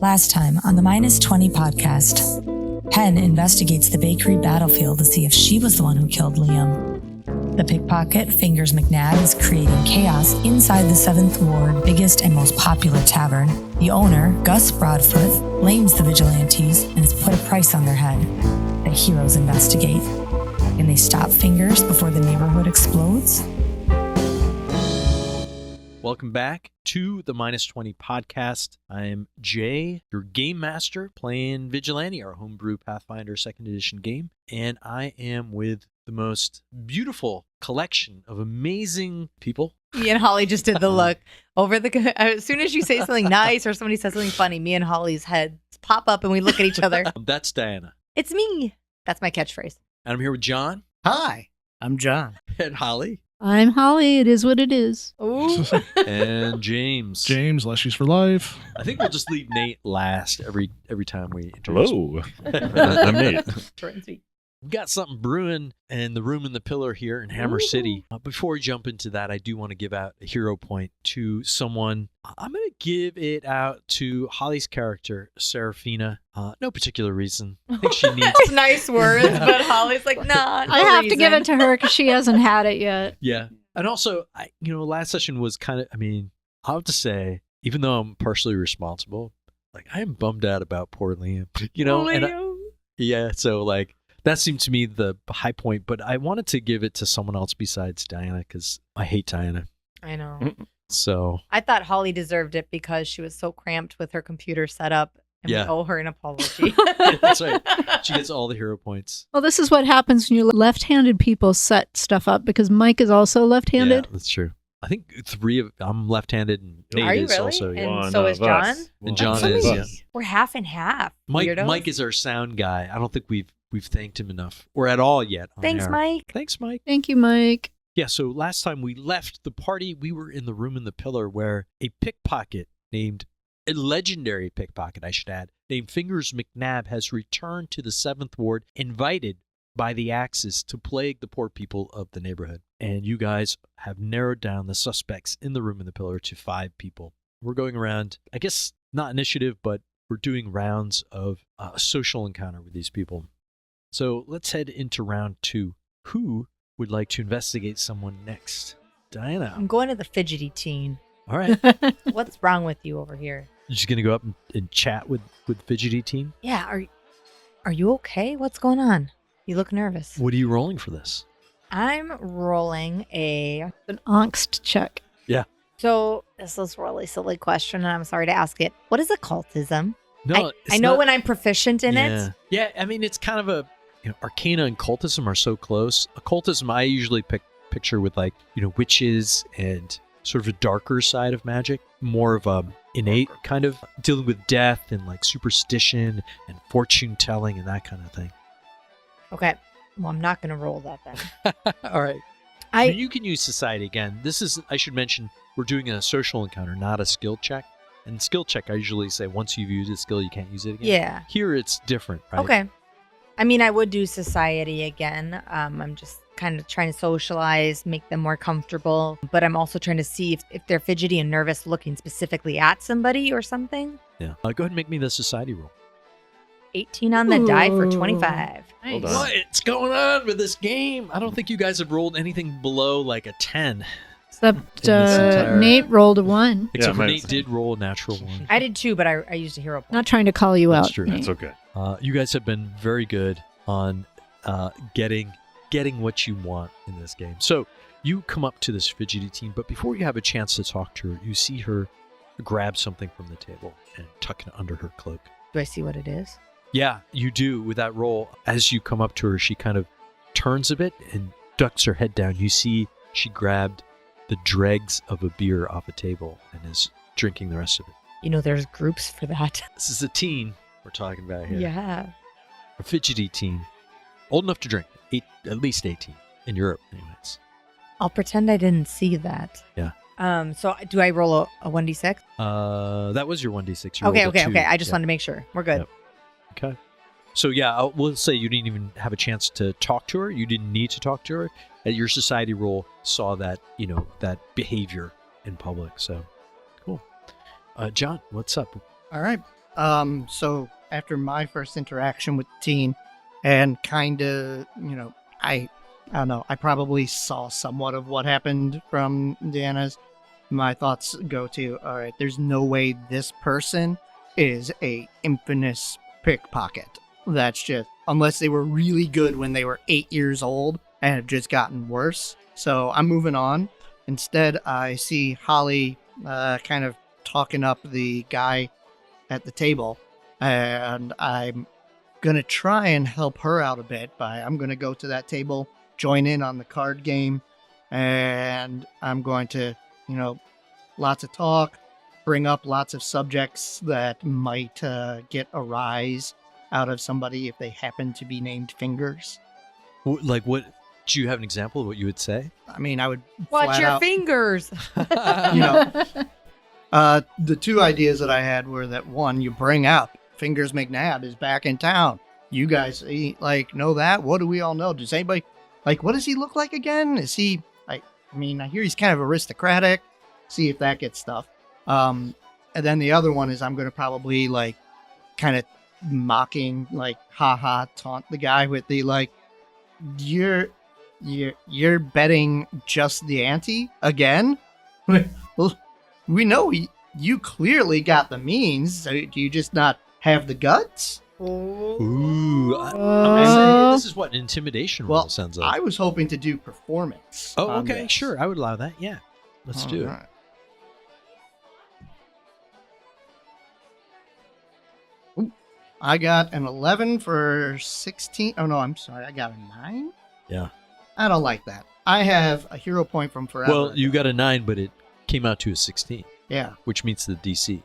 Last time on the Minus 20 podcast, Hen investigates the bakery battlefield to see if she was the one who killed Liam. The pickpocket, Fingers McNab, is creating chaos inside the 7th Ward biggest and most popular tavern. The owner, Gus Broadfoot, blames the Vigilantes and has put a price on their head. The heroes investigate. Can they stop Fingers before the neighborhood explodes? Welcome back to the Minus 20 podcast. I'm Jay, your game master, playing Vigilante, our homebrew Pathfinder 2nd edition game. And I am with the most beautiful collection of amazing people. Me and Holly just did the look over the. As soon as you say something nice or somebody says something funny, me and Holly's heads pop up and we look at each other. That's Diana. It's me. That's my catchphrase. And I'm here with John. Hi, I'm John. And Holly. I'm Holly. It is what it is. Ooh. And James. James, Leshies for life. I think we'll just leave Nate last every time we introduce Hello. I'm Nate. Short and sweet. We've got something brewing in the room in the pillar here in Hammer City. Before we jump into that, I do want to give out a hero point to someone. I'm going to give it out to Holly's character, Serafina. No particular reason. I think she needs... That's nice words, but Holly's like, nah, no I have reason. to give it to her because she hasn't had it yet. Yeah. And also, last session was kind of, I'll have to say, even though I'm partially responsible, I am bummed out about poor Liam. So that seemed to me the high point, but I wanted to give it to someone else besides Diana because I hate Diana. I know. So I thought Holly deserved it because she was so cramped with her computer setup, and we owe her an apology. That's right. She gets all the hero points. Well, this is what happens when you left-handed people set stuff up because Mike is also left-handed. Yeah, that's true. I think I'm left-handed and Nate Are you is really? also. Yeah. And so is John? And John is, yeah. We're half and half. Mike is our sound guy. I don't think we've thanked him enough or at all yet. Thanks, Mike. Thanks, Mike. Thank you, Mike. Yeah, so last time we left the party, we were in the room in the pillar where a legendary pickpocket, I should add, named Fingers McNab has returned to the 7th Ward, invited by the Axis to plague the poor people of the neighborhood. And you guys have narrowed down the suspects in the room in the pillar to 5 people. We're going around, I guess not initiative, but we're doing rounds of a social encounter with these people. So let's head into round 2. Who would like to investigate someone next? Diana. I'm going to the fidgety teen. All right. What's wrong with you over here? You're just going to go up and chat with Fidgety Teen? Yeah. Are you okay? What's going on? You look nervous. What are you rolling for this? I'm rolling An angst check. Yeah. So this is a really silly question, and I'm sorry to ask it. What is occultism? No, I know when I'm proficient in it. Yeah, it's kind of a... Arcana and cultism are so close. Occultism, I usually picture with witches and sort of a darker side of magic, more of a innate kind of dealing with death and superstition and fortune telling and that kind of thing. Okay. Well, I'm not going to roll that then. All right. You can use society again. This is, I should mention, we're doing a social encounter, not a skill check. And skill check, I usually say once you've used a skill, you can't use it again. Yeah. Here it's different, right? Okay. I would do society again. I'm just kind of trying to socialize, make them more comfortable. But I'm also trying to see if they're fidgety and nervous looking specifically at somebody or something. Yeah. Go ahead and make me the society roll. 18 on the die for 25. Nice. What's going on with this game? I don't think you guys have rolled anything below a 10. Except Nate rolled a 1. Except for Nate did roll a natural 1. I did too, but I used a hero point. Not trying to call you That's out. true. Nate. That's okay. You guys have been very good on getting what you want in this game. So you come up to this fidgety teen, but before you have a chance to talk to her, you see her grab something from the table and tuck it under her cloak. Do I see what it is? Yeah, you do. With that roll, as you come up to her, she kind of turns a bit and ducks her head down. You see she grabbed the dregs of a beer off a table and is drinking the rest of it. There's groups for that. This is a teen we're talking about here. Yeah. A fidgety teen. Old enough to drink. At least 18. In Europe, anyways. I'll pretend I didn't see that. Yeah. So do I roll a 1d6? That was your 1d6. Okay. I just wanted to make sure. We're good. Yep. Okay. So yeah, we'll say you didn't even have a chance to talk to her. You didn't need to talk to her. Your society roll saw that, that behavior in public. So cool. John, what's up? All right. So after my first interaction with the teen, and kind of, I don't know, I probably saw somewhat of what happened from Deanna's. My thoughts go to, all right, there's no way this person is a infamous pickpocket. That's just, unless they were really good when they were 8 years old and have just gotten worse. So I'm moving on. Instead, I see Holly kind of talking up the guy at the table, and I'm going to try and help her out a bit I'm going to go to that table, join in on the card game, and I'm going to, lots of talk, bring up lots of subjects that might get a rise out of somebody if they happen to be named Fingers. Like what? Do you have an example of what you would say? I mean, I would Watch flat your out, fingers. the two ideas that I had were that one, you bring up Fingers McNab is back in town. You guys know that? What do we all know? Does anybody what does he look like again? Is he I hear he's kind of aristocratic. See if that gets stuff. And then the other one is I'm gonna probably kind of mocking, haha, taunt the guy with the you're betting just the ante again? Well, we know you clearly got the means. So do you just not have the guts? Ooh. I'm saying this is what an intimidation roll sounds like. I was hoping to do performance. Oh, on okay. this. Sure. I would allow that. Yeah. Let's do it. Right. Ooh, I got an 11 for 16. Oh, no, I'm sorry. I got a 9? Yeah. I don't like that. I have a hero point from forever. Well, you got a 9, but it came out to a 16. Yeah. Which meets the DC.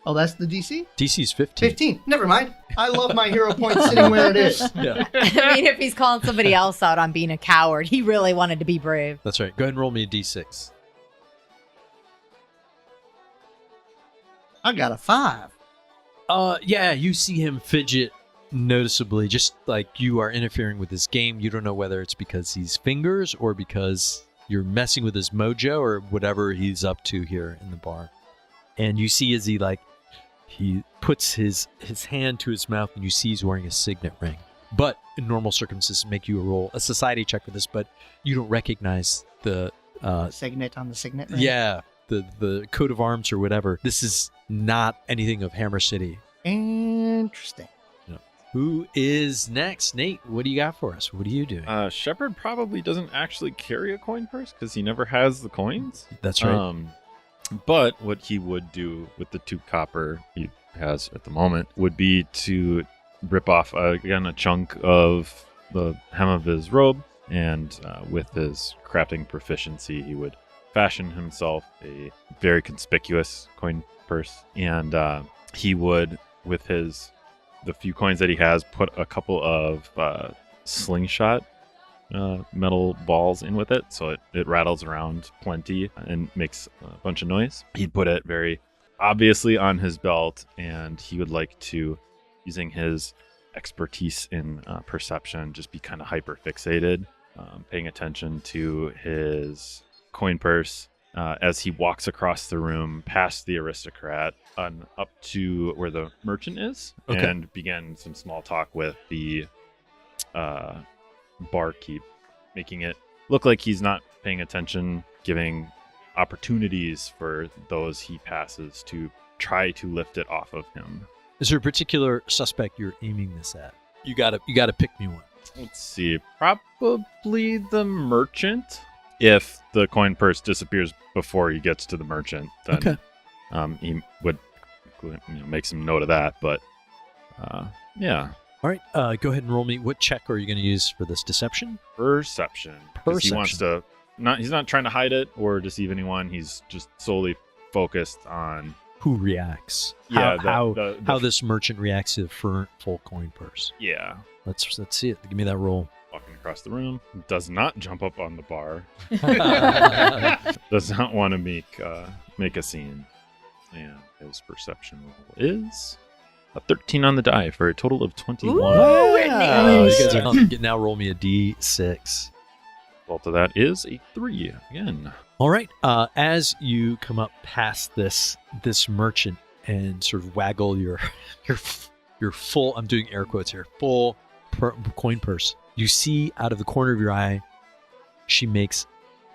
Oh, that's the DC? DC's 15. 15. Never mind. I love my hero point sitting where it is. Yeah. I mean, if he's calling somebody else out on being a coward, he really wanted to be brave. That's right. Go ahead and roll me a D6. I got a 5. Yeah, you see him fidget noticeably, just like you are interfering with his game. You don't know whether it's because he's Fingers or because you're messing with his mojo or whatever he's up to here in the bar. And you see as he puts his hand to his mouth, and you see he's wearing a signet ring. But in normal circumstances, make you roll a society check for this, but you don't recognize the Signet on the signet ring? yeah, the coat of arms or whatever. This is not anything of Hammer City. Interesting. Who is next? Nate, what do you got for us? What are you doing? Shepard probably doesn't actually carry a coin purse because he never has the coins. That's right. But what he would do with the 2 copper he has at the moment would be to rip off, again, a chunk of the hem of his robe. And with his crafting proficiency, he would fashion himself a very conspicuous coin purse. And he would, with the few coins that he has, put a couple of slingshot metal balls in with it, so it rattles around plenty and makes a bunch of noise. He'd put it very obviously on his belt, and he would like to, using his expertise in perception, just be kind of hyper fixated, paying attention to his coin purse as he walks across the room past the aristocrat and up to where the merchant is, and begin some small talk with the barkeep, making it look like he's not paying attention, giving opportunities for those he passes to try to lift it off of him. Is there a particular suspect you're aiming this at? You gotta pick me one. Let's see, probably the merchant. If the coin purse disappears before he gets to the merchant, then he would make some note of that. But yeah. All right, go ahead and roll me. What check are you going to use for this deception? Perception. 'Cause he wants to he's not trying to hide it or deceive anyone. He's just solely focused on who reacts. Yeah, how this merchant reacts to the full coin purse. Yeah. Let's see it. Give me that roll. Walking across the room, does not jump up on the bar. Does not want to make a scene. And his perception roll is a 13 on the die for a total of 21. Ooh, You guys are now roll me a D6. Result of that is a 3 again. All right. As you come up past this merchant, and sort of waggle your full, I'm doing air quotes here, full coin purse. You see out of the corner of your eye, she makes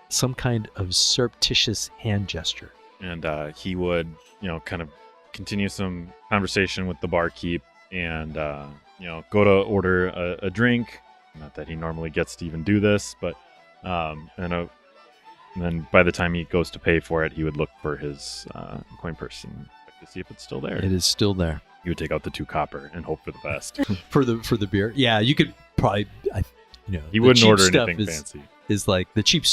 some kind of surreptitious hand gesture. And he would, kind of continue some conversation with the barkeep and, go to order a drink. Not that he normally gets to even do this, but and then by the time he goes to pay for it, he would look for his coin purse and check to see if it's still there. It is still there. He would take out the 2 copper and hope for the best. for the beer. Yeah, you could probably, He wouldn't order anything fancy. Is like the cheap.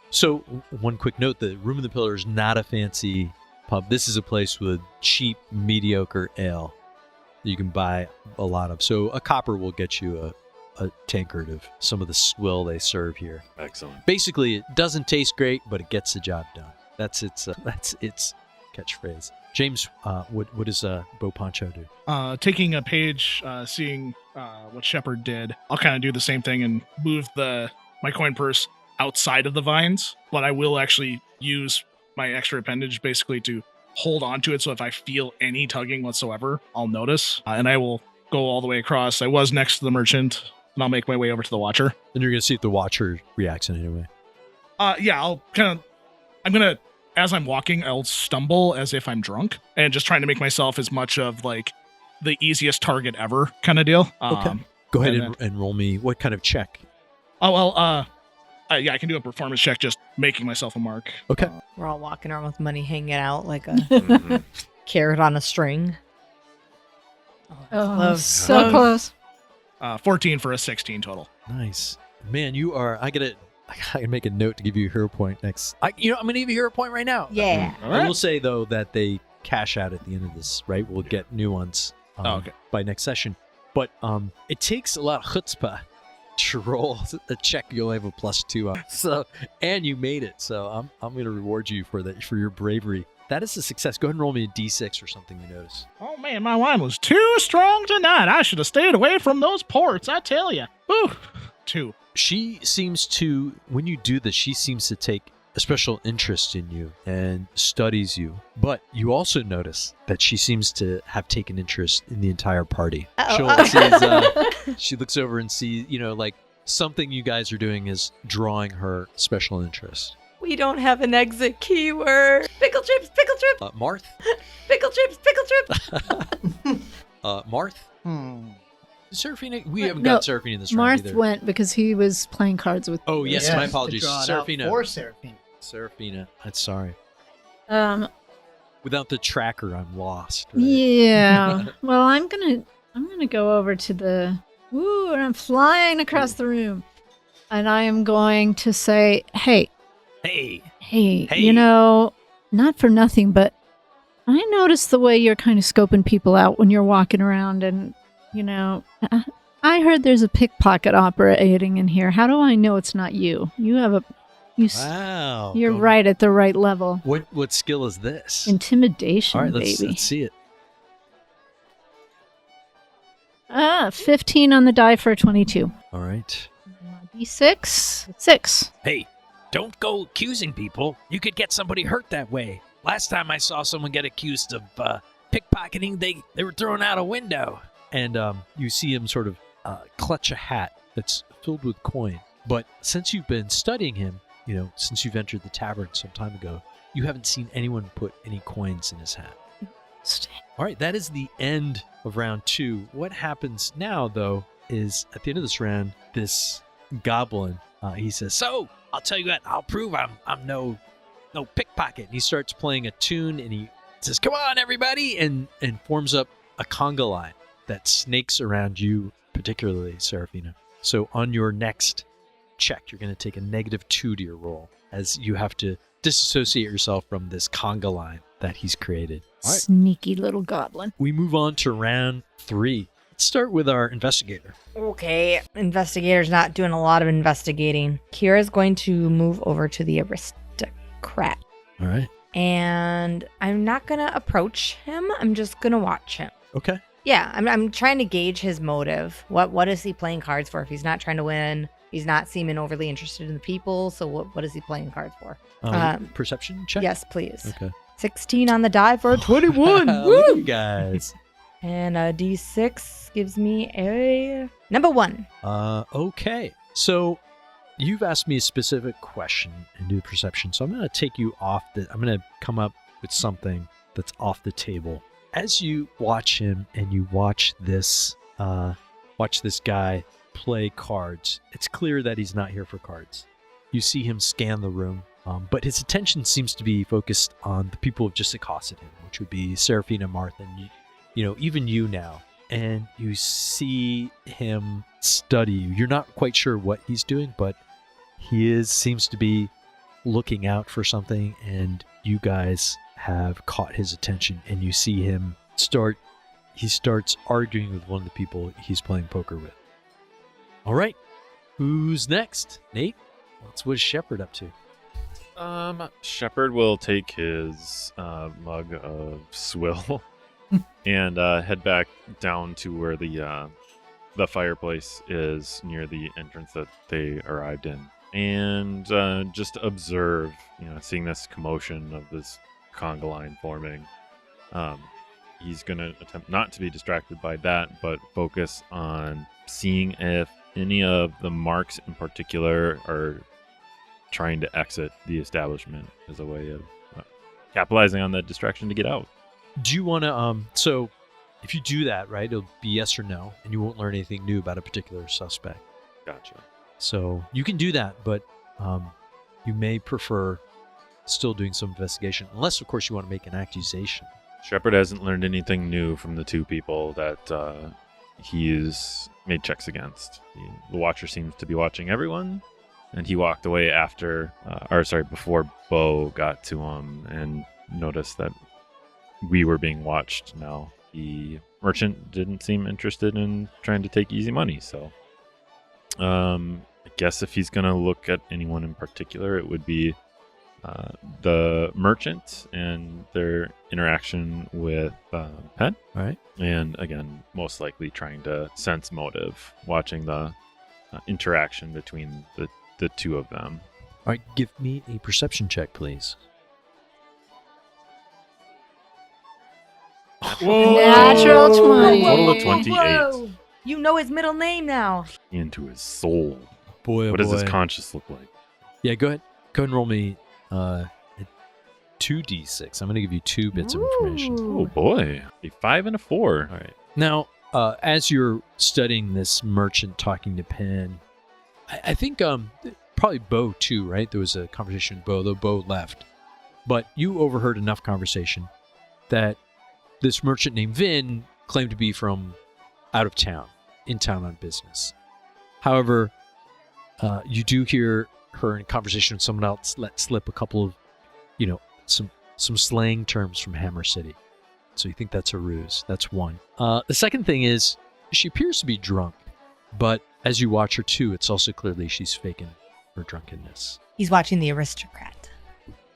So one quick note: the Room in the Pillar is not a fancy pub. This is a place with cheap, mediocre ale that you can buy a lot of. So a copper will get you a tankard of some of the swill they serve here. Excellent. Basically, it doesn't taste great, but it gets the job done. That's its catchphrase. James, what does Bo Poncho do? Taking a page, seeing what Shepard did, I'll kind of do the same thing and move my coin purse outside of the vines, but I will actually use my extra appendage basically to hold onto it, so if I feel any tugging whatsoever, I'll notice, and I will go all the way across. I was next to the merchant, and I'll make my way over to the Watcher. And you're going to see if the Watcher reacts in any way. Yeah, as I'm walking, I'll stumble as if I'm drunk, and just trying to make myself as much of like the easiest target ever kind of deal. Okay. Go ahead and roll me what kind of check. Yeah, I can do a performance check just making myself a mark. Okay. We're all walking around with money hanging out like a carrot on a string. Oh, so close. 14 for a 16 total. Nice. Man, you are, I gotta make a note to give you a hero point next. I'm gonna give you a hero point right now. Yeah. All right. I will say though that they cash out at the end of this, right? We'll get new ones by next session. But it takes a lot of chutzpah to roll a check you'll have a +2 on. So, and you made it. So I'm gonna reward you for that, for your bravery. That is a success. Go ahead and roll me a D6 or something you notice. Oh man, my wine was too strong tonight. I should have stayed away from those ports, I tell you. Woo! 2. She seems to, when you do this, she seems to take a special interest in you and studies you. But you also notice that she seems to have taken interest in the entire party. She looks over and sees, like something you guys are doing is drawing her special interest. We don't have an exit keyword. Pickle chips, pickle chips. Marth? Pickle chips, pickle chips. Marth? Seraphina? We haven't got Seraphina in this round Marth either. went because he was playing cards with. Oh, yes, my apologies. To draw it out Seraphina. for Seraphina. Seraphina. I'm sorry. Um. Without the tracker, I'm lost. Right? Yeah. Well, I'm gonna go over to the. Woo! And I'm flying across the room, and I am going to say, "Hey, not for nothing, but I noticed the way you're kind of scoping people out when you're walking around, and I heard there's a pickpocket operating in here. How do I know it's not you? Wow. You're right at the right level. What skill is this? Intimidation, All right, baby. let's see it. 15 on the die for a 22. All right. D6, 6. Hey, don't go accusing people. You could get somebody hurt that way. Last time I saw someone get accused of pickpocketing, they were thrown out a window. And you see him sort of clutch a hat that's filled with coin. But since you've been studying him, since you've entered the tavern some time ago, you haven't seen anyone put any coins in his hat. All right, that is the end of round 2. What happens now, though, is at the end of this round, this goblin, he says, "So, I'll tell you what, I'll prove I'm no pickpocket." And he starts playing a tune, and he says, "Come on, everybody," and forms up a conga line that snakes around you, particularly, Seraphina. So on your next check, you're going to take a -2 to your roll, as you have to disassociate yourself from this conga line that he's created. All right. Sneaky little goblin. We move on to round 3. Let's start with our investigator. Okay, investigator's not doing a lot of investigating. Kira's going to move over to the aristocrat. All right. And I'm not going to approach him. I'm just going to watch him. Okay. Yeah, I'm trying to gauge his motive. What is he playing cards for? If he's not trying to win, he's not seeming overly interested in the people. So what is he playing cards for? Perception check? Yes, please. Okay. 16 on the die for a 21. Look at Woo! you guys. And a D6 gives me a number 1. Okay. So you've asked me a specific question and do perception. So I'm going to take you off I'm going to come up with something that's off the table. As you watch him and you watch this guy play cards, it's clear that he's not here for cards. You see him scan the room, but his attention seems to be focused on the people who've just accosted him, which would be Seraphina, Martha, and even you now. And you see him study you. You're not quite sure what he's doing, but he seems to be looking out for something, and you guys have caught his attention, and you see him he starts arguing with one of the people he's playing poker with. All right, who's next? Nate? What's Shepard up to? Shepard will take his mug of swill and head back down to where the fireplace is near the entrance that they arrived in, and just observe, seeing this commotion of this conga line forming. He's going to attempt not to be distracted by that, but focus on seeing if any of the marks in particular are trying to exit the establishment as a way of capitalizing on that distraction to get out. Do you want to, so if you do that, right, it'll be yes or no, and you won't learn anything new about a particular suspect. Gotcha. So you can do that, but you may prefer still doing some investigation, unless, of course, you want to make an accusation. Shepard hasn't learned anything new from the two people that he's made checks against. The Watcher seems to be watching everyone, and he walked away before Bo got to him and noticed that we were being watched. Now, the merchant didn't seem interested in trying to take easy money, so I guess if he's going to look at anyone in particular, it would be the merchant and their interaction with Penn. All right. And again, most likely trying to sense motive, watching the interaction between the two of them. All right, give me a perception check, please. Whoa! Natural 20. Total of 28. Whoa. You know his middle name now. Into his soul. Boy, What does his conscience look like? Yeah, go ahead and roll me 2d6. I'm going to give you 2 bits of information. Oh boy, a 5 and a 4. All right. Now, as you're studying this merchant talking to Penn, I think probably Bo too, right? There was a conversation with Bo, though Bo left. But you overheard enough conversation that this merchant named Vin claimed to be from out of town, in town on business. However, you do hear her in conversation with someone else let slip a couple of, some slang terms from Hammer City. So you think that's a ruse. That's one. The second thing is she appears to be drunk, but as you watch her too, it's also clearly she's faking her drunkenness. He's watching The Aristocrat.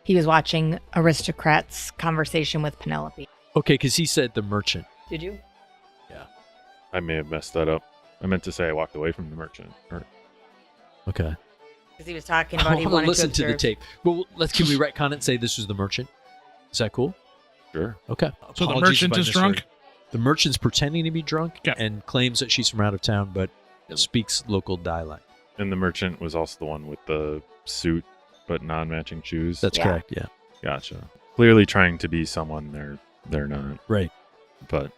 He was watching Aristocrat's conversation with Penelope. Okay, because he said the merchant. Did you? I may have messed that up. I meant to say I walked away from the merchant. Okay. Because he was talking about he wanted listen to to the observe. tape. Well, can we retcon it and say this was the merchant? Is that cool? Sure. Okay. So the Apologies merchant if I is misheard. drunk? The merchant's pretending to be drunk Yeah. and claims that she's from out of town, but speaks local dialect. And the merchant was also the one with the suit but non-matching shoes. That's Yeah. correct, yeah. Gotcha. Clearly trying to be someone they're not, Right. but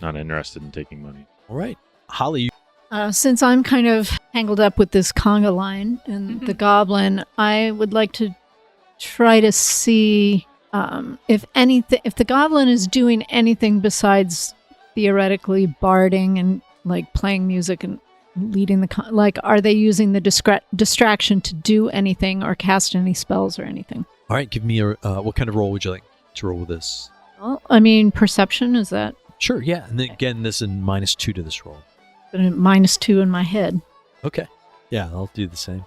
not interested in taking money. All right. Holly, Since I'm kind of tangled up with this conga line and the goblin, I would like to try to see if the goblin is doing anything besides theoretically barding and like playing music and leading the are they using the distraction to do anything or cast any spells or anything? all right, give me a what kind of roll would you like to roll with this? Well, I mean, perception, is that Sure, yeah. And then again, this is -2 to this roll. -2 in my head? Okay. Yeah, I'll do the same.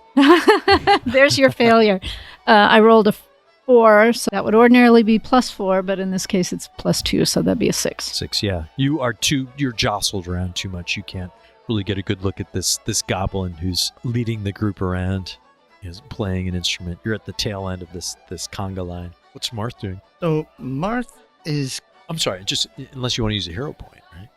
There's your failure. I rolled a 4, so that would ordinarily be +4, but in this case it's +2, so that'd be a 6. 6, yeah. You're jostled around too much. You can't really get a good look at this goblin who's leading the group around, playing an instrument. You're at the tail end of this conga line. What's Marth doing? So Marth is I'm sorry, just unless you want to use a hero point, right?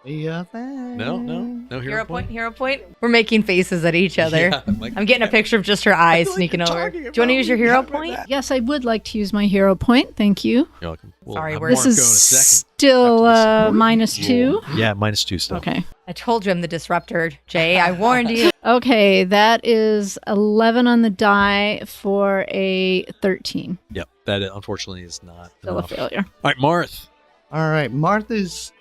the thing. No Hero point. We're making faces at each other. Yeah, I'm like, I'm getting a picture of just her eyes I feel like sneaking you're over. talking Do you want to use your about hero me. point? Yes, I would like to use my hero point. Thank you. You're welcome. We'll Sorry, have we're- Marth This go in is a second. still After this. -2. Yeah, -2 still. Okay. I told you I'm the disruptor, Jay. I warned you. Okay, that is 11 on the die for a 13. Yep, that unfortunately is not Still enough. a failure. All right, Marth. All right, Marth is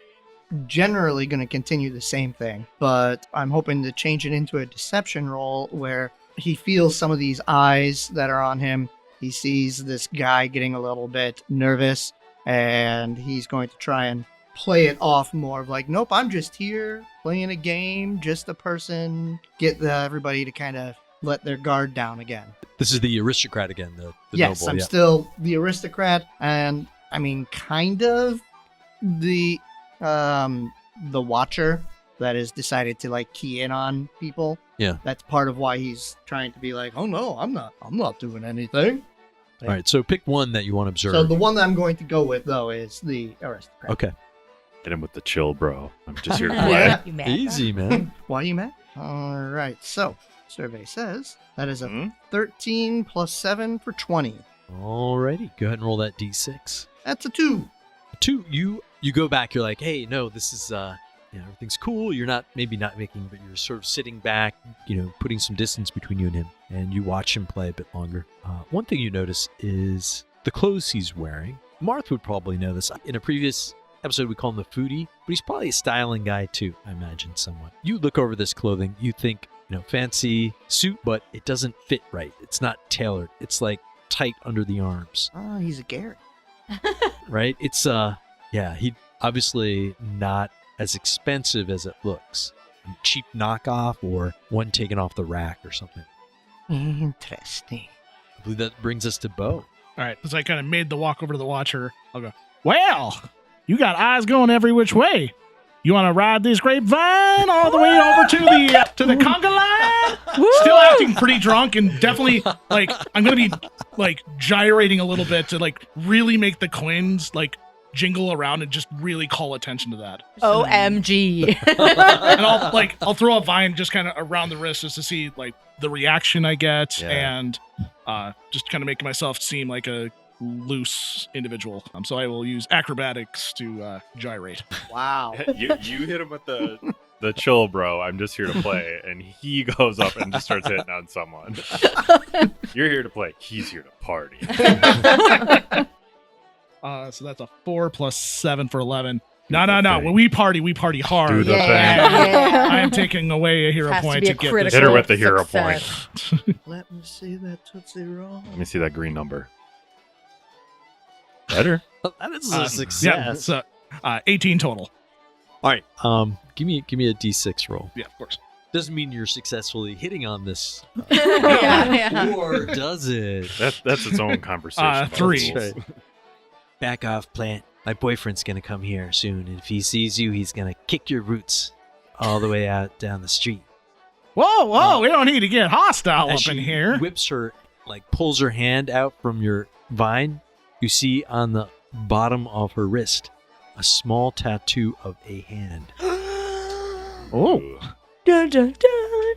generally going to continue the same thing, but I'm hoping to change it into a deception roll where he feels some of these eyes that are on him. He sees this guy getting a little bit nervous, and he's going to try and play it off more of like, nope, I'm just here playing a game, just a person, get everybody to kind of let their guard down again. This is the aristocrat again, the Yes, noble. I'm yeah. still the aristocrat, and I mean, kind of the watcher that has decided to like key in on people. Yeah. That's part of why he's trying to be like, oh no, I'm not doing anything. All right, so pick one that you want to observe. So the one that I'm going to go with though is the aristocrat. Okay. Hit him with the chill, bro. I'm just here to Yeah. play. You mad? Easy, man. Why are you mad? All right. So survey says that is a Hmm? 13 plus 7 for 20. Alrighty, go ahead and roll that d6. That's a 2. 2, you go back, you're like, hey, no, this is, everything's cool. You're maybe not making, but you're sort of sitting back, putting some distance between you and him, and you watch him play a bit longer. One thing you notice is the clothes he's wearing. Marth would probably know this. In a previous episode, we call him the foodie, but he's probably a styling guy too, I imagine, somewhat. You look over this clothing, you think, fancy suit, but it doesn't fit right. It's not tailored. It's like tight under the arms, Oh, he's a Garrett. right? It's, he obviously not as expensive as it looks. A cheap knockoff or one taken off the rack or something. Interesting. I believe that brings us to Bo. All right, as I kind of made the walk over to the watcher, I'll go, well, you got eyes going every which way. You want to ride this grapevine all the way over to the conga line? Still acting pretty drunk and definitely like I'm gonna be like gyrating a little bit to like really make the coins like jingle around and just really call attention to that. OMG. And I'll throw a vine just kind of around the wrist just to see like the reaction I get and just kind of making myself seem like a loose individual. So I will use acrobatics to gyrate. Wow. you hit him with the chill, bro. I'm just here to play, and he goes up and just starts hitting on someone. You're here to play. He's here to party. So that's a 4 plus 7 for 11. No. When we party hard. Do the Yeah. thing. Yeah. I am taking away a hero Has to point be to a get critical this. Hit her with the hero success. Let me see that Tootsie Roll. Let me see that green number. Better. That is Yeah, a success. so 18 total. All right, give me a d6 roll. Yeah, of course. Doesn't mean you're successfully hitting on this, Yeah. or does it? That's its own conversation. 3. That's right. Back off, plant. My boyfriend's gonna come here soon, and if he sees you, he's gonna kick your roots all the way out down the street. Whoa, we don't need to get hostile As up in she here. whips her, pulls her hand out from your vine, you see on the bottom of her wrist a small tattoo of a hand. Oh, Dun, dun, dun.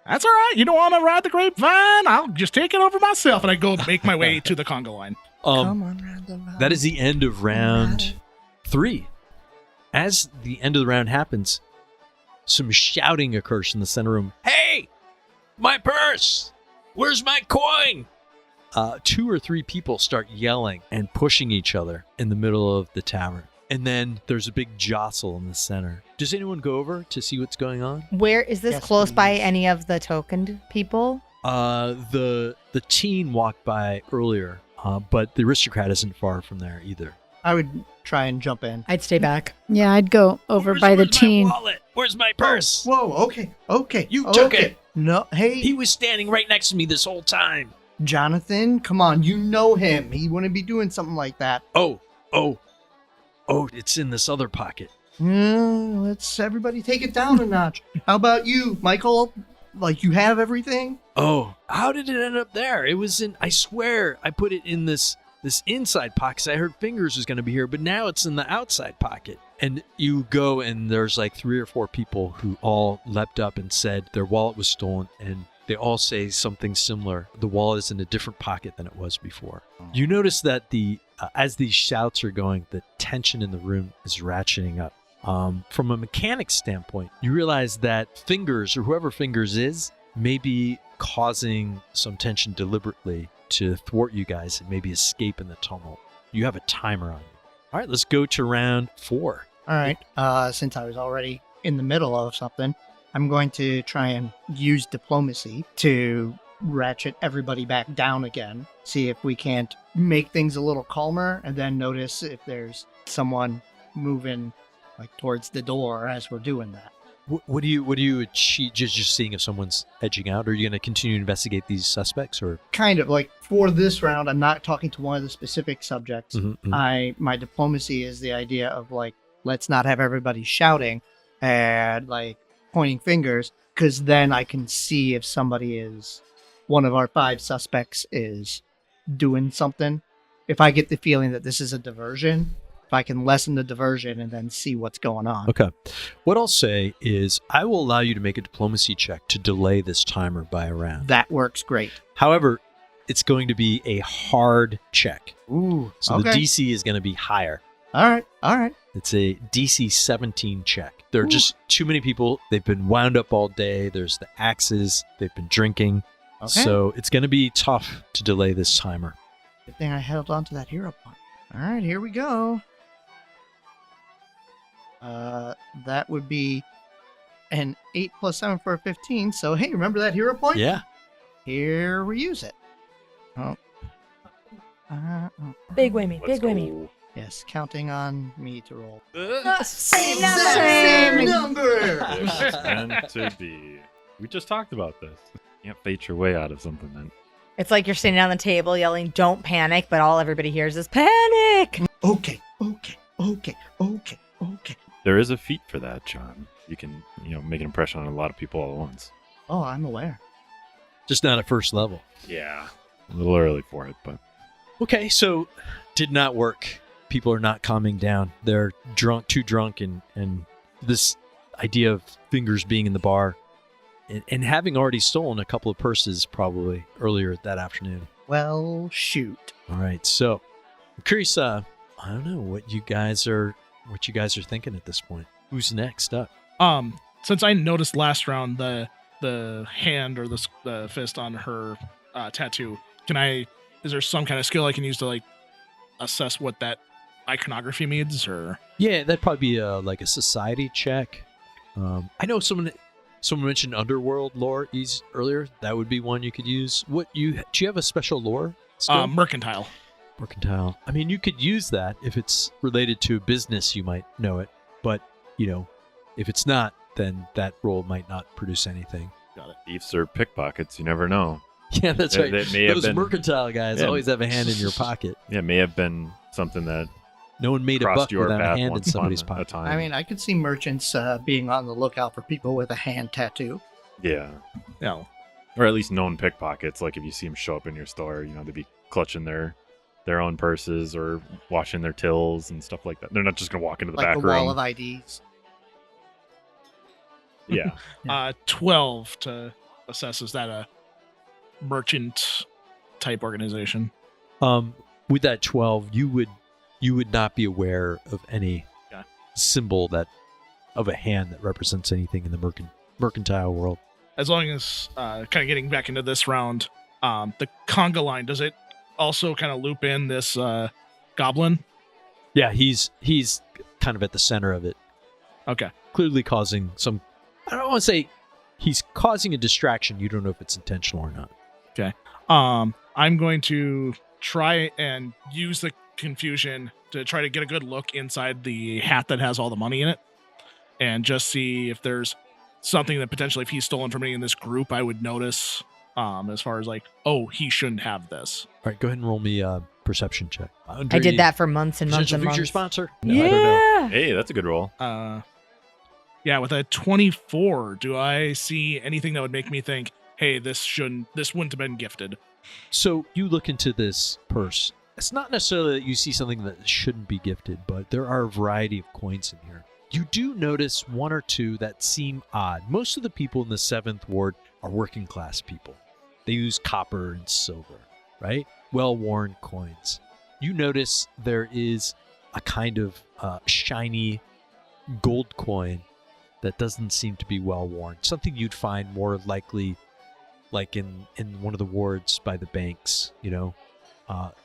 that's all right. You don't want to ride the grapevine? I'll just take it over myself. And I go make my way to the conga line. Come on, round the vine. That is the end of round 3. As the end of the round happens, some shouting occurs in the center room. Hey, my purse! Where's my coin? 2 or 3 people start yelling and pushing each other in the middle of the tavern. And then there's a big jostle in the center. Does anyone go over to see what's going on? Where is this Yes, close by please. any of the tokened people? The teen walked by earlier, but the aristocrat isn't far from there either. I would try and jump in. I'd stay back. Yeah, I'd go over by the Where's teen. my wallet? Where's my purse? Whoa, okay. You took okay. it. No, hey, He was standing right next to me this whole time. Jonathan, come on, you know him. He wouldn't be doing something like that. Oh, it's in this other pocket. Let's everybody take it down a notch. How about you, Michael? Like, you have everything? Oh, how did it end up there? It was in, I swear, I put it in this this inside pocket. 'Cause I heard Fingers was going to be here, but now it's in the outside pocket. And you go, and there's like 3 or 4 people who all leapt up and said their wallet was stolen, and they all say something similar. The wallet is in a different pocket than it was before. You notice that as these shouts are going, the tension in the room is ratcheting up. From a mechanics standpoint, you realize that Fingers, or whoever Fingers is, may be causing some tension deliberately to thwart you guys and maybe escape in the tumult. You have a timer on you. All right, let's go to round 4. All right. Since I was already in the middle of something, I'm going to try and use diplomacy to ratchet everybody back down again. See if we can't make things a little calmer, and then notice if there's someone moving like towards the door as we're doing that. What do you achieve? Just seeing if someone's edging out? Or are you going to continue to investigate these suspects, or Kind of like for this round, I'm not talking to one of the specific subjects. My diplomacy is the idea of like, let's not have everybody shouting and like pointing fingers, because then I can see if one of our 5 suspects is doing something. If I get the feeling that this is a diversion, if I can lessen the diversion and then see what's going on. Okay. What I'll say is I will allow you to make a diplomacy check to delay this timer by a round. That works great. However, it's going to be a hard check. Ooh. So okay. the DC is going to be higher. All right. It's a DC 17 check. There are just too many people. They've been wound up all day. There's the axes. They've been drinking. Okay. So it's going to be tough to delay this timer. Good thing I held on to that hero point. All right, here we go. That would be an 8 plus 7 for a 15. So, hey, remember that hero point? Yeah. Here we use it. Oh. Big whammy, Let's big whammy. go. Yes, counting on me to roll. Same number! It's meant to be. We just talked about this. You can't bait your way out of something then. It's like you're sitting on the table yelling, "Don't panic," but all everybody hears is panic. Okay. There is a feat for that, John. You can, make an impression on a lot of people all at once. Oh, I'm aware. Just not at first level. Yeah. A little early for it, but Okay, so did not work. People are not calming down. They're too drunk, and this idea of Fingers being in the bar and having already stolen a couple of purses probably earlier that afternoon. Well, shoot. All right, so I'm curious. I don't know what you guys are thinking at this point. Who's next up? Since I noticed last round the hand or the fist on her tattoo, is there some kind of skill I can use to like assess what that iconography means? Or Yeah, that'd probably be like a society check. I know someone mentioned underworld lore earlier. That would be one you could use. Do you have a special lore skill? mercantile. Mercantile. I mean, you could use that if it's related to a business. You might know it, but if it's not, then that roll might not produce anything. got it. Thieves or pickpockets, you never know. Yeah, that's right. That may have Those been- mercantile guys Yeah. always have a hand in your pocket. Yeah, it may have been something that No one made a crossed buck your without a path hand in once somebody's upon a pocket. time. I mean, I could see merchants being on the lookout for people with a hand tattoo. yeah. Yeah. Or at least known pickpockets. Like if you see them show up in your store, they'd be clutching their own purses or washing their tills and stuff like that. They're not just going to walk into the Like back the wall room. of IDs. Yeah. 12 to assess, is that a merchant type organization? With that 12, you would not be aware of any Okay. symbol of a hand that represents anything in the mercantile world. As long as kind of getting back into this round, the conga line, does it also kind of loop in this goblin? Yeah, he's kind of at the center of it, Okay. clearly causing some. I don't want to say he's causing a distraction. You don't know if it's intentional or not. I'm going to try and use the confusion to try to get a good look inside the hat that has all the money in it, and just see if there's something that potentially, if he's stolen from me in this group, I would notice. As far as like, oh, he shouldn't have this. All right, go ahead and roll me a perception check. I did that for months and months Potential and future months. sponsor? No, I don't know. Yeah. Hey, that's a good roll. Yeah, with a 24, do I see anything that would make me think, hey, this wouldn't have been gifted? So you look into this purse, It's not necessarily that you see something that shouldn't be gifted, but there are a variety of coins in here. You do notice one or two that seem odd. Most of the people in the 7th Ward are working class people. They use copper and silver, right? Well-worn coins. You notice there is a kind of shiny gold coin that doesn't seem to be well-worn. Something you'd find more likely like in one of the wards by the banks, you know.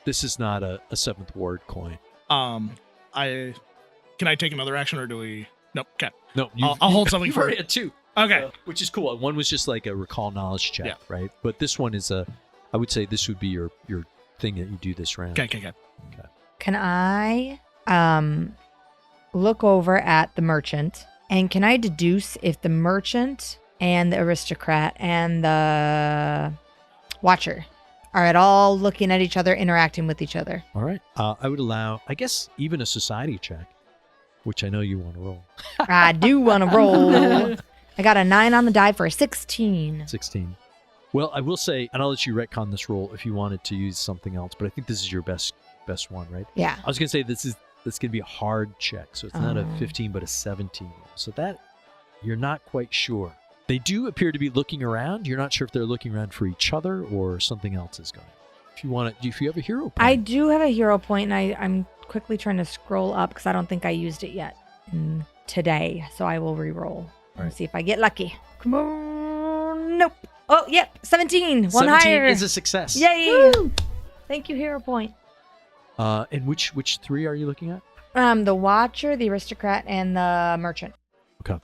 This is not a 7th Ward coin. Can I take another action, or do we? Nope. Okay. No, I'll hold something you for already had 2. Okay. Which is cool. One was just like a recall knowledge check, Yeah. right? But this one is I would say this would be your thing that you do this round. Okay. Can I look over at the merchant, and can I deduce if the merchant and the aristocrat and the watcher are at all looking at each other, interacting with each other? All right. I would allow, I guess, even a society check, which I know you want to roll. I do want to roll. I got a 9 on the die for a 16. 16. Well, I will say, and I'll let you retcon this roll if you wanted to use something else, but I think this is your best one, right? Yeah. I was going to say this going to be a hard check, so it's not a 15 but a 17. So that you're not quite sure. They do appear to be looking around. You're not sure if they're looking around for each other or something else is going on. If you want to, if you have a hero point. I do have a hero point, and I'm quickly trying to scroll up because I don't think I used it yet today. So I will re-roll and right. see if I get lucky. Come on. Nope. Oh, yep. 17. One 17 higher. is a success. Yay. Woo! Thank you, hero point. And which 3 are you looking at? The watcher, the aristocrat, and the merchant. Okay.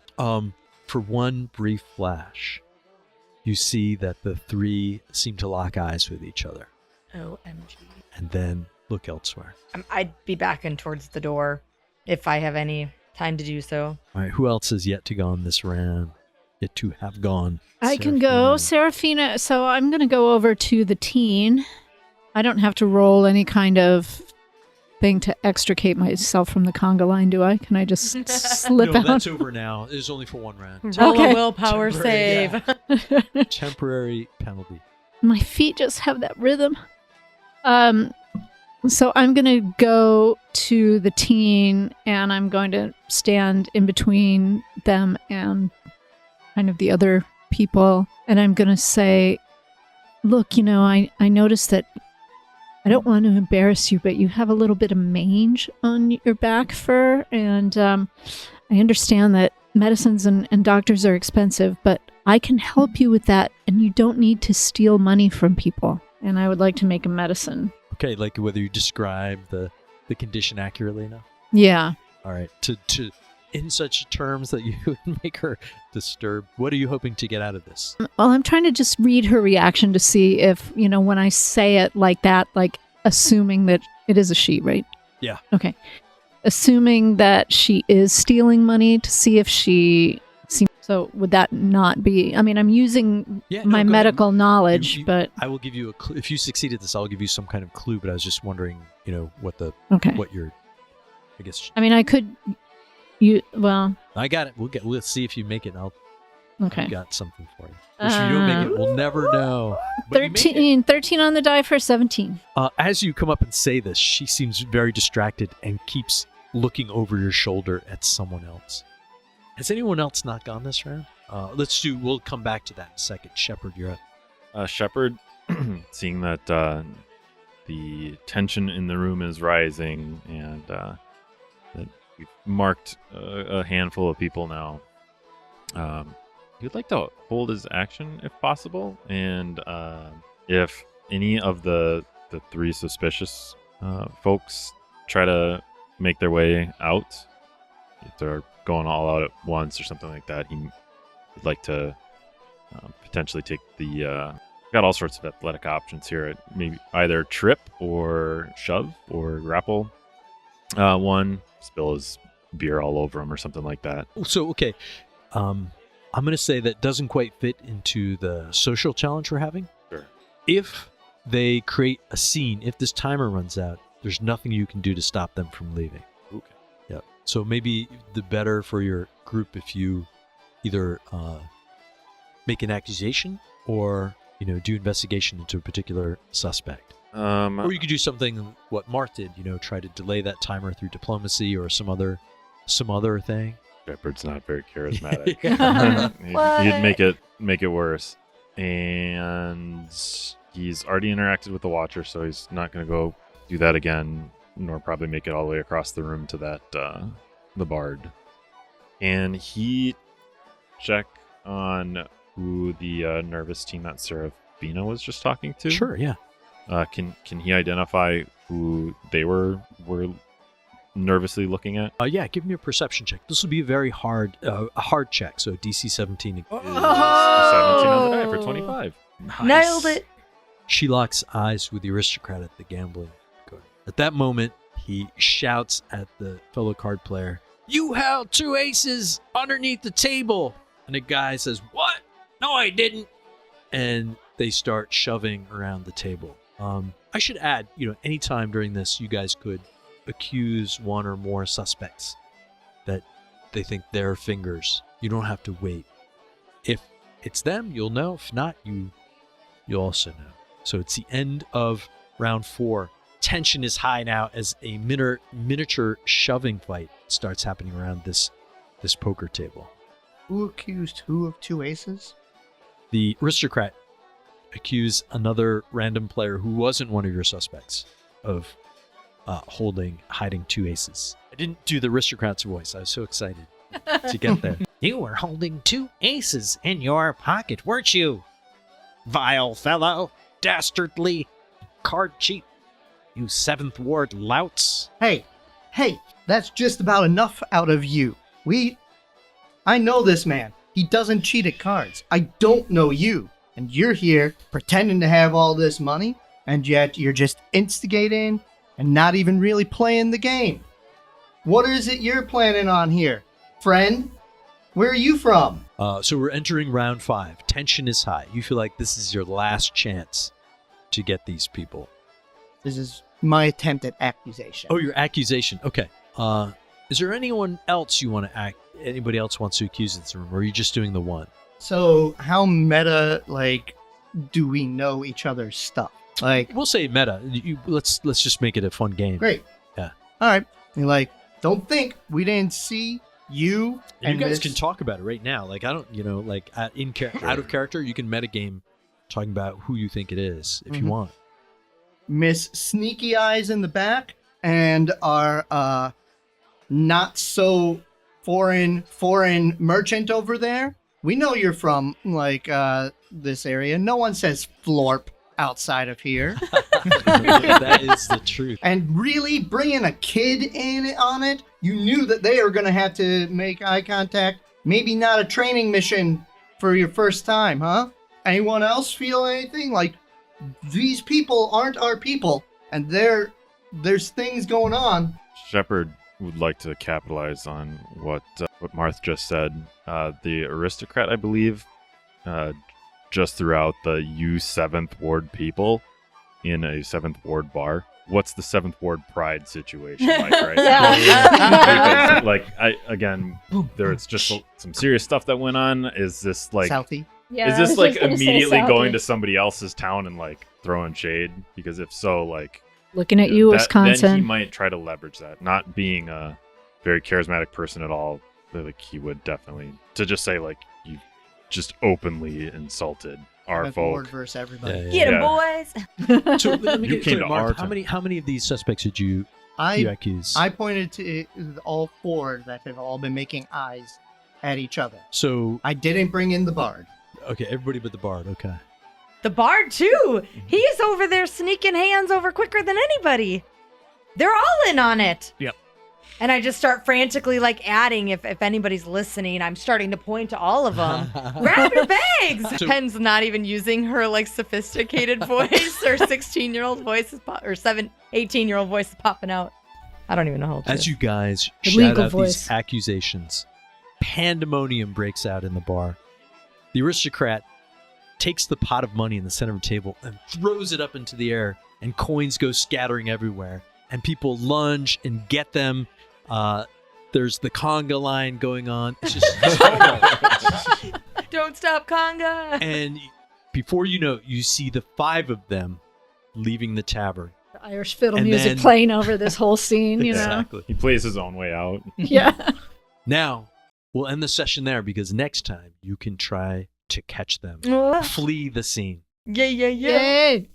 For one brief flash, you see that the 3 seem to lock eyes with each other. OMG. And then look elsewhere. I'd be backing towards the door if I have any time to do so. All right. Who else has yet to go on this round? Yet to have gone? I can go. Seraphina. So I'm going to go over to the teen. I don't have to roll any kind of thing to extricate myself from the conga line, do I? Can I just slip No, out? that's over now. It is only for one round. Roll Okay. a willpower Temporary, save. Temporary penalty. My feet just have that rhythm. So I'm going to go to the teen, and I'm going to stand in between them and kind of the other people. And I'm going to say, look, I noticed that I don't want to embarrass you, but you have a little bit of mange on your back fur. And I understand that medicines and doctors are expensive, but I can help you with that. And you don't need to steal money from people. And I would like to make a medicine. Okay, like whether you describe the condition accurately enough. Yeah. All right. To in such terms that you would make her disturbed. What are you hoping to get out of this? Well, I'm trying to just read her reaction to see if, when I say it like that, like assuming that it is a she, right? Yeah. Okay. Assuming that she is stealing money to see if she seems. So would that not be? I mean, I'm using my medical knowledge, but I will give you a clue. If you succeed at this, I'll give you some kind of clue. But I was just wondering, what your, I guess. I mean, I could. I got it. We'll see if you make it. Okay. I've got something for you. If you don't make it, we'll never know. But 13 on the die for 17. As you come up and say this, she seems very distracted and keeps looking over your shoulder at someone else. Has anyone else not gone this round? We'll come back to that in a second. Shepard, you're up. Shepard, seeing that the tension in the room is rising and that we've marked a handful of people now, he'd like to hold his action if possible, and if any of the 3 suspicious folks try to make their way out, if they're going all out at once or something like that, he'd like to potentially take the got all sorts of athletic options here, maybe either trip or shove or grapple one, spill his beer all over him or something like that. So okay, I'm going to say that doesn't quite fit into the social challenge we're having. Sure. If they create a scene, if this timer runs out, there's nothing you can do to stop them from leaving. Okay. Yep. So maybe the better for your group if you either make an accusation or do investigation into a particular suspect. Or you could do something what Marth did, try to delay that timer through diplomacy or some other thing. Shepard's not very charismatic. What? He'd make it worse. And he's already interacted with the Watcher, so he's not going to go do that again, nor probably make it all the way across the room to that the Bard. And he check on who the nervous teen that Seraphina was just talking to. Sure, yeah. Can he identify who they were nervously looking at? Yeah, give me a perception check. This will be a very hard check, so DC 17. Oh! 17 on the die for 25. Nailed it. She locks eyes with the aristocrat at the gambling card. At that moment, he shouts at the fellow card player, "You held 2 aces underneath the table!" And the guy says, "What? No, I didn't." And they start shoving around the table. I should add, anytime during this, you guys could accuse one or more suspects that they think they're Fingers. You don't have to wait. If it's them, you'll know. If not, you'll also know. So it's the end of round 4. Tension is high now as a miniature shoving fight starts happening around this poker table. Who accused who of 2 aces? The aristocrat accused another random player who wasn't one of your suspects of hiding 2 aces. I didn't do the aristocrat's voice. I was so excited to get there. You were holding 2 aces in your pocket, weren't you? Vile fellow, dastardly card cheat, you 7th Ward louts. Hey, that's just about enough out of you. I know this man. He doesn't cheat at cards. I don't know you. And you're here pretending to have all this money, and yet you're just instigating and not even really playing the game. What is it you're planning on here? Friend? Where are you from? So we're entering round 5. Tension is high. You feel like this is your last chance to get these people. This is my attempt at accusation. Oh, your accusation. Okay. Is there anyone else you want to anybody else wants to accuse in this room, or are you just doing the one? So how meta, do we know each other's stuff? We'll say meta. Let's just make it a fun game. Great. Yeah. All right. And don't think we didn't see you. And you guys can talk about it right now. I don't, out of character, you can metagame talking about who you think it is if you want. Miss Sneaky Eyes in the back and our not so foreign merchant over there. We know you're from this area. No one says florp outside of here. That is the truth. And really bringing a kid in on it, you knew that they were going to have to make eye contact. Maybe not a training mission for your first time, huh? Anyone else feel anything? These people aren't our people, and there's things going on. Shepard would like to capitalize on what Marth just said. The aristocrat, I believe, just threw out the you 7th Ward people in a 7th Ward bar. What's the 7th Ward pride situation like, right? Yeah. Because, there's just some serious stuff that went on. Is this Southie? Yeah, is I this was just gonna say immediately going Southie. to somebody else's town and throwing shade? Because if so, Looking at you, then Wisconsin. he might try to leverage that. Not being a very charismatic person at all, but he would definitely to just say you just openly insulted our Ward folk. versus everybody. Yeah. Get 'em, boys. So let me You get came clear, to our Mark. town. How many of these suspects did you I accuse? I pointed to all 4 that have all been making eyes at each other. So I didn't bring in the bard. okay, everybody but the Bard. Okay. The Bard, too. He's over there sneaking hands over quicker than anybody. They're all in on it. Yep. And I just start frantically adding if anybody's listening. I'm starting to point to all of them. Grab your bags. So- Pen's not even using her sophisticated voice. Her 16-year-old voice is 18-year-old voice is popping out. I don't even know how old she As is. you guys The shout legal out voice. these accusations, pandemonium breaks out in the bar. The aristocrat takes the pot of money in the center of the table and throws it up into the air, and coins go scattering everywhere. And people lunge and get them. There's the conga line going on. It's just tumult. Don't stop, Conga. And Before you know, you see the 5 of them leaving the tavern. The Irish fiddle And music then- playing over this whole scene, you know? Exactly. He plays his own way out. Yeah. Now, we'll end the session there because next time you can try to catch them. Ah, Flee the scene. yeah. Yay!